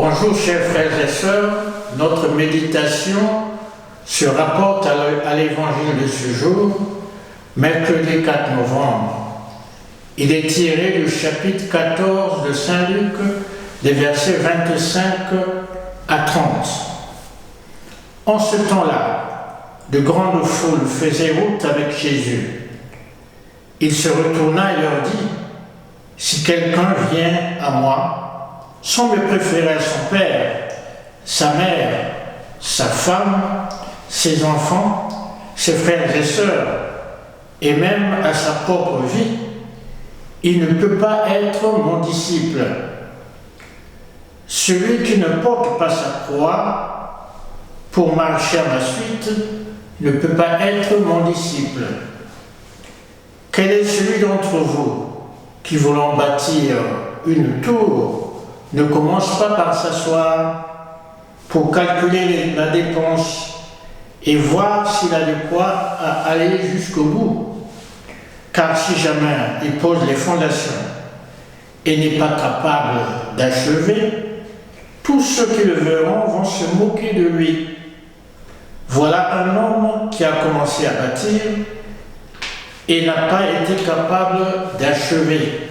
Bonjour chers frères et sœurs, notre méditation se rapporte à l'évangile de ce jour, mercredi 4 novembre. Il est tiré du chapitre 14 de Saint Luc, des versets 25 à 30. En ce temps-là, de grandes foules faisaient route avec Jésus. Il se retourna et leur dit : « Si quelqu'un vient à moi, sans me préférer à son père, sa mère, sa femme, ses enfants, ses frères et sœurs, et même à sa propre vie, il ne peut pas être mon disciple. Celui qui ne porte pas sa croix pour marcher à ma suite ne peut pas être mon disciple. Quel est celui d'entre vous qui, voulant bâtir une tour, ne commence pas par s'asseoir pour calculer la dépense et voir s'il a de quoi aller jusqu'au bout? Car si jamais il pose les fondations et n'est pas capable d'achever, tous ceux qui le verront vont se moquer de lui. Voilà un homme qui a commencé à bâtir et n'a pas été capable d'achever.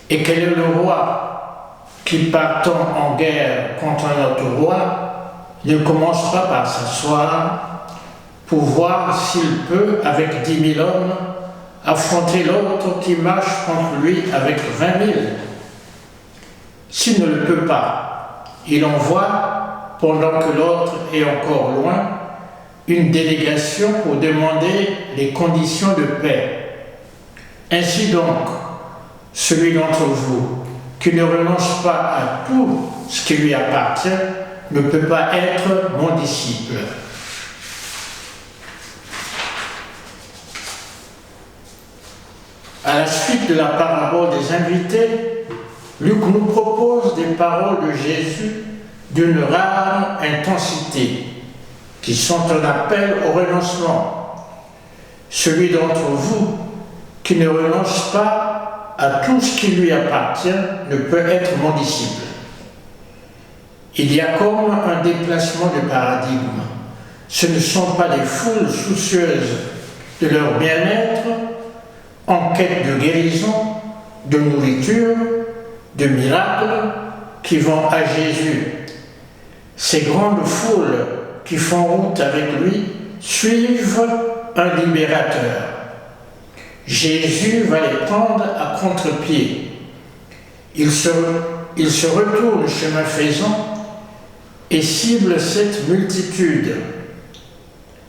Et quel est le roi qui, partant en guerre contre un autre roi, ne commence pas par s'asseoir pour voir s'il peut, avec 10 000 hommes, affronter l'autre qui marche contre lui avec 20 000? S'il ne le peut pas, il envoie, pendant que l'autre est encore loin, une délégation pour demander les conditions de paix. Ainsi donc, celui d'entre vous qui ne renonce pas à tout ce qui lui appartient ne peut pas être mon disciple. À la suite de la parabole des invités, Luc nous propose des paroles de Jésus d'une rare intensité, qui sont un appel au renoncement. Celui d'entre vous qui ne renonce pas à tout ce qui lui appartient ne peut être mon disciple. Il y a comme un déplacement de paradigme. Ce ne sont pas des foules soucieuses de leur bien-être, en quête de guérison, de nourriture, de miracles, qui vont à Jésus. Ces grandes foules qui font route avec lui suivent un libérateur. Jésus va les prendre à contre-pied. Il se retourne chemin faisant et cible cette multitude.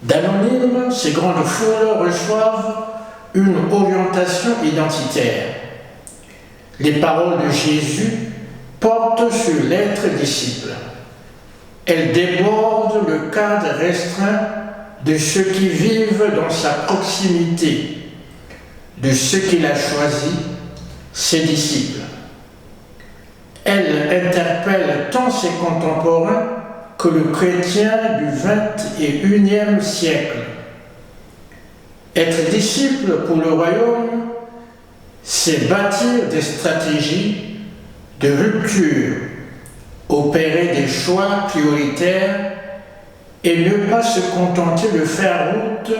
D'anonymes, ces grandes foules reçoivent une orientation identitaire. Les paroles de Jésus portent sur l'être disciple. Elles débordent le cadre restreint de ceux qui vivent dans sa proximité, de ceux qu'il a choisis, ses disciples. Elle interpelle tant ses contemporains que le chrétien du XXIe siècle. Être disciple pour le royaume, c'est bâtir des stratégies de rupture, opérer des choix prioritaires et ne pas se contenter de faire route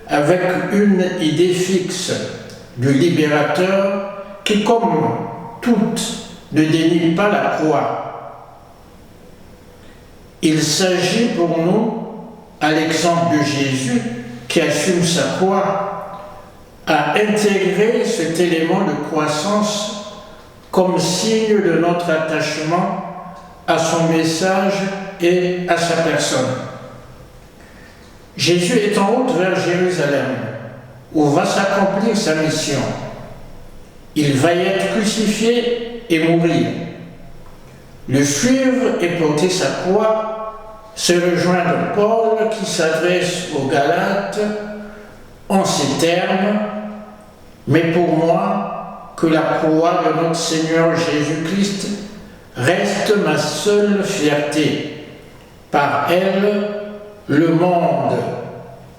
avec une idée fixe du libérateur qui, comme toutes, ne dénie pas la croix. Il s'agit pour nous, à l'exemple de Jésus qui assume sa croix, à intégrer cet élément de croissance comme signe de notre attachement à son message et à sa personne. Jésus est en route vers Jérusalem, où va s'accomplir sa mission. Il va y être crucifié et mourir. Le suivre et porter sa croix, c'est rejoindre Paul qui s'adresse aux Galates en ces termes : « Mais pour moi, que la croix de notre Seigneur Jésus-Christ reste ma seule fierté. Par elle, le monde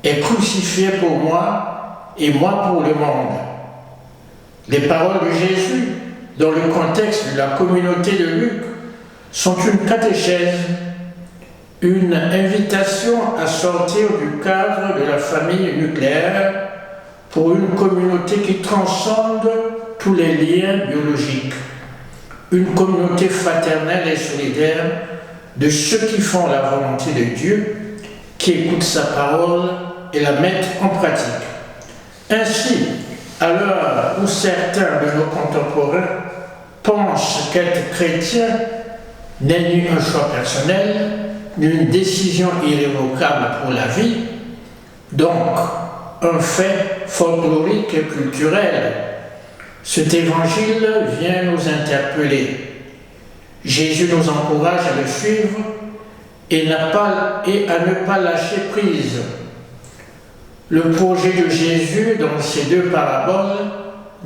est crucifié pour moi et moi pour le monde. » Les paroles de Jésus dans le contexte de la communauté de Luc, sont une catéchèse, une invitation à sortir du cadre de la famille nucléaire pour une communauté qui transcende tous les liens biologiques, une communauté fraternelle et solidaire de ceux qui font la volonté de Dieu, qui écoutent sa parole et la mettent en pratique. Ainsi, à l'heure où certains de nos contemporains pensent qu'être chrétien n'est ni un choix personnel, ni une décision irrévocable pour la vie, donc un fait folklorique et culturel, cet évangile vient nous interpeller. Jésus nous encourage à le suivre et à ne pas lâcher prise. Le projet de Jésus dans ces deux paraboles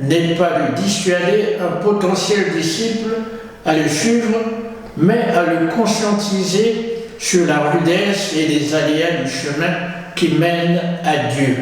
n'est pas de dissuader un potentiel disciple à le suivre, mais à le conscientiser sur la rudesse et les aléas du chemin qui mène à Dieu.